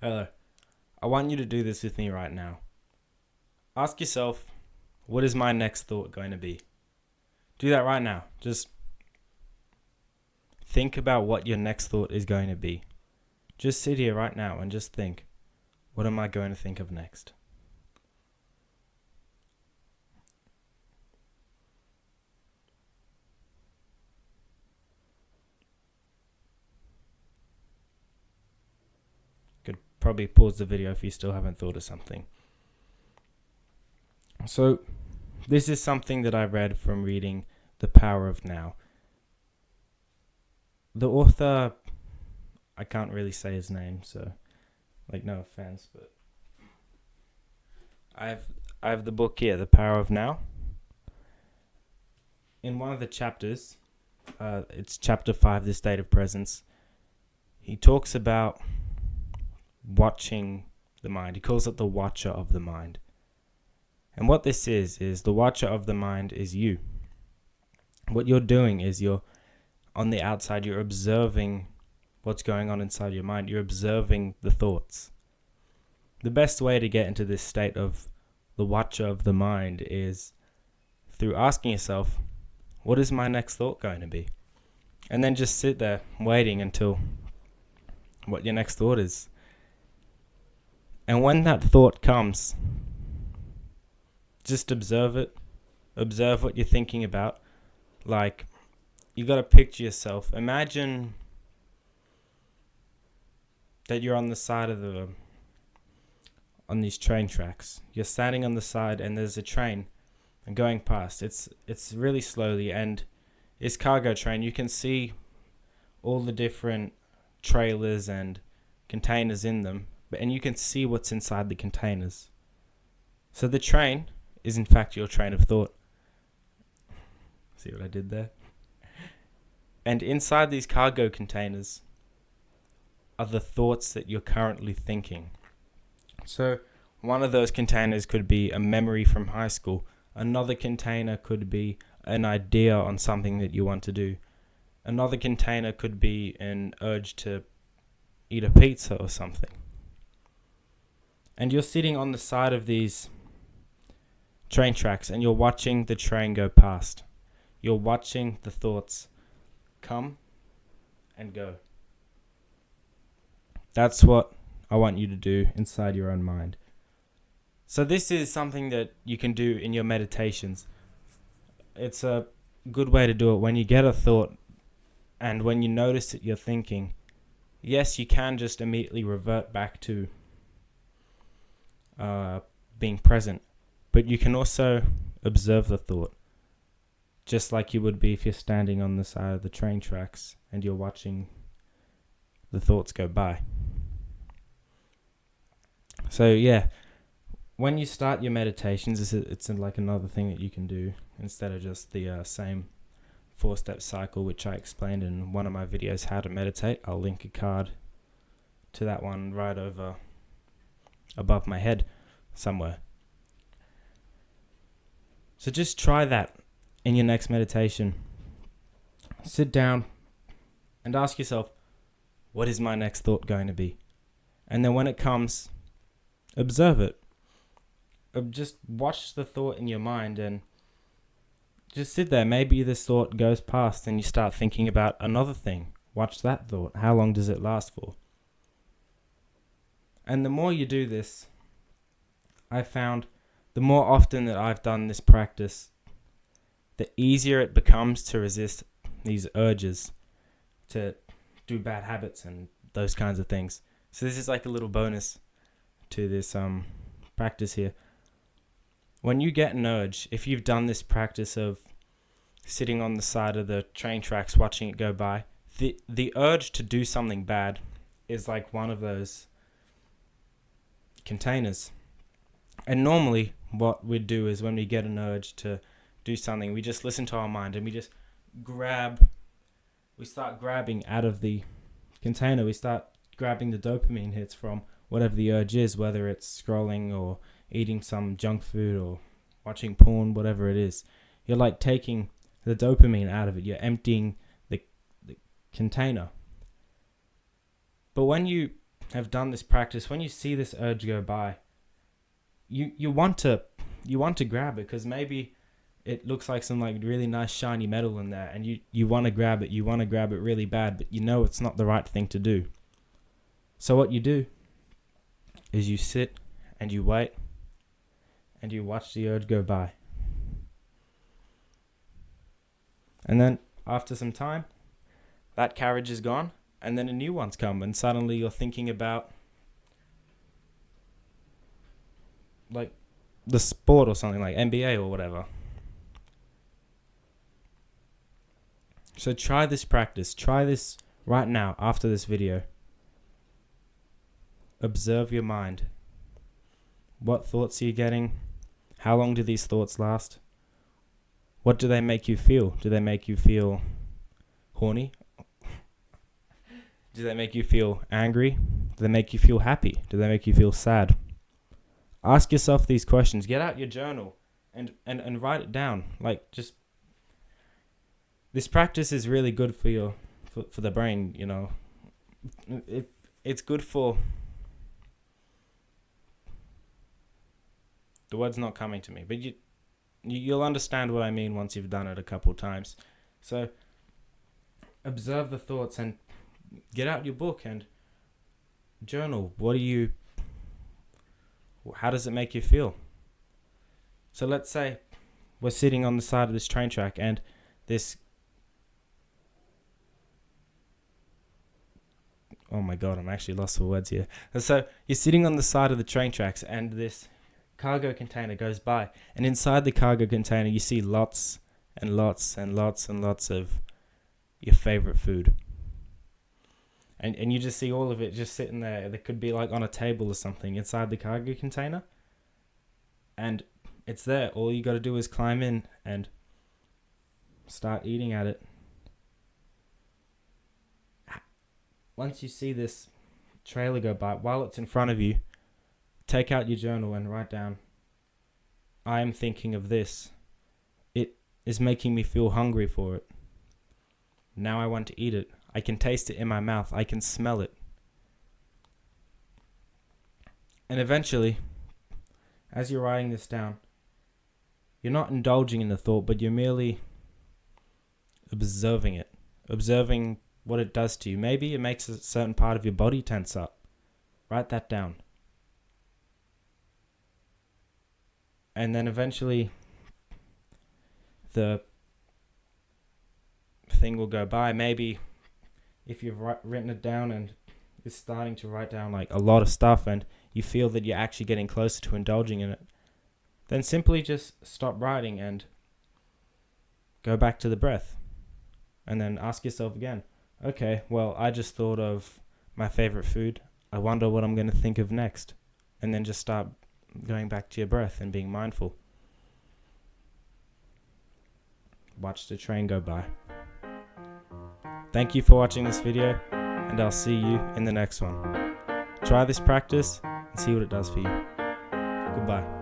Hello. I want you to do this with me right now. Ask yourself, what is my next thought going to be? Do that right now. Just think about what your next thought is going to be. Just sit here right now and just think, what am I going to think of next? Could probably pause the video if you still haven't thought of something. So, this is something that I read from reading The Power of Now. The author, I can't really say his name, so no offense, but I have the book here, The Power of Now. In one of the chapters, it's chapter 5, The State of Presence, he talks about watching the mind. He calls it the watcher of the mind. And what this is the watcher of the mind is you. What you're doing is you're on the outside, you're observing what's going on inside your mind. You're observing the thoughts. The best way to get into this state of the watcher of the mind is through asking yourself, what is my next thought going to be? And then just sit there waiting until what your next thought is. And when that thought comes, just observe it. Observe what you're thinking about. Like, you got to picture yourself. Imagine that you're on the side of on these train tracks. You're standing on the side and there's a train going past. It's really slowly, and it's cargo train. You can see all the different trailers and containers in them, and you can see what's inside the containers. So the train is in fact your train of thought. See what I did there? And inside these cargo containers are the thoughts that you're currently thinking. So one of those containers could be a memory from high school. Another container could be an idea on something that you want to do. Another container could be an urge to eat a pizza or something. And you're sitting on the side of these train tracks and you're watching the train go past. You're watching the thoughts come and go. That's what I want you to do inside your own mind. So this is something that you can do in your meditations. It's a good way to do it when you get a thought and when you notice that you're thinking. Yes, you can just immediately revert back to being present, but you can also observe the thought, just like you would be if you're standing on the side of the train tracks and you're watching the thoughts go by. So yeah, when you start your meditations, it's like another thing that you can do instead of just the same 4-step cycle, which I explained in one of my videos, How to Meditate. I'll link a card to that one right over above my head somewhere. So just try that in your next meditation. Sit down and ask yourself, what is my next thought going to be? And then when it comes, observe it. Just watch the thought in your mind and just sit there. Maybe this thought goes past and you start thinking about another thing. Watch that thought. How long does it last for? And the more you do this, I found the more often that I've done this practice, the easier it becomes to resist these urges to do bad habits and those kinds of things. So this is like a little bonus to this practice here. When you get an urge, if you've done this practice of sitting on the side of the train tracks watching it go by, the urge to do something bad is like one of those containers. And normally what we do is when we get an urge to do something, we just listen to our mind and we just start grabbing out of the container. We start grabbing the dopamine hits from whatever the urge is, whether it's scrolling or eating some junk food or watching porn, whatever it is. You're like taking the dopamine out of it. You're emptying the container. But when you have done this practice, when you see this urge go by, you want to grab it, because maybe it looks like some like really nice shiny metal in there, and you want to grab it. You want to grab it really bad, but you know it's not the right thing to do. So what you do is you sit and you wait and you watch the urge go by. And then after some time, that carriage is gone, and then a new one's come, and suddenly you're thinking about like the sport or something, like NBA or whatever. So try this practice. Try this right now after this video. Observe your mind. What thoughts are you getting? How long do these thoughts last? What do they make you feel? Do they make you feel horny? Do they make you feel angry? Do they make you feel happy? Do they make you feel sad? Ask yourself these questions. Get out your journal and write it down. Like, just, this practice is really good for for the brain, you know. It's good for, the word's not coming to me, but you'll understand what I mean once you've done it a couple times. So observe the thoughts and get out your book and journal. How does it make you feel? So let's say we're sitting on the side of this train track, and this, oh my god, I'm actually lost for words here. And so you're sitting on the side of the train tracks, and this cargo container goes by, and inside the cargo container you see lots and lots and lots and lots of your favorite food. And you just see all of it just sitting there. That could be like on a table or something inside the cargo container. And it's there. All you got to do is climb in and start eating at it. Once you see this trailer go by, while it's in front of you, take out your journal and write down, I am thinking of this. It is making me feel hungry for it. Now I want to eat it. I can taste it in my mouth. I can smell it. And eventually, as you're writing this down, you're not indulging in the thought, but you're merely observing it. Observing what it does to you. Maybe it makes a certain part of your body tense up. Write that down. And then eventually, the thing will go by. Maybe if you've written it down and you're starting to write down like a lot of stuff, and you feel that you're actually getting closer to indulging in it, then simply just stop writing and go back to the breath. And then ask yourself again, okay, well, I just thought of my favorite food. I wonder what I'm going to think of next. And then just start going back to your breath and being mindful. Watch the train go by. Thank you for watching this video, and I'll see you in the next one. Try this practice and see what it does for you. Goodbye.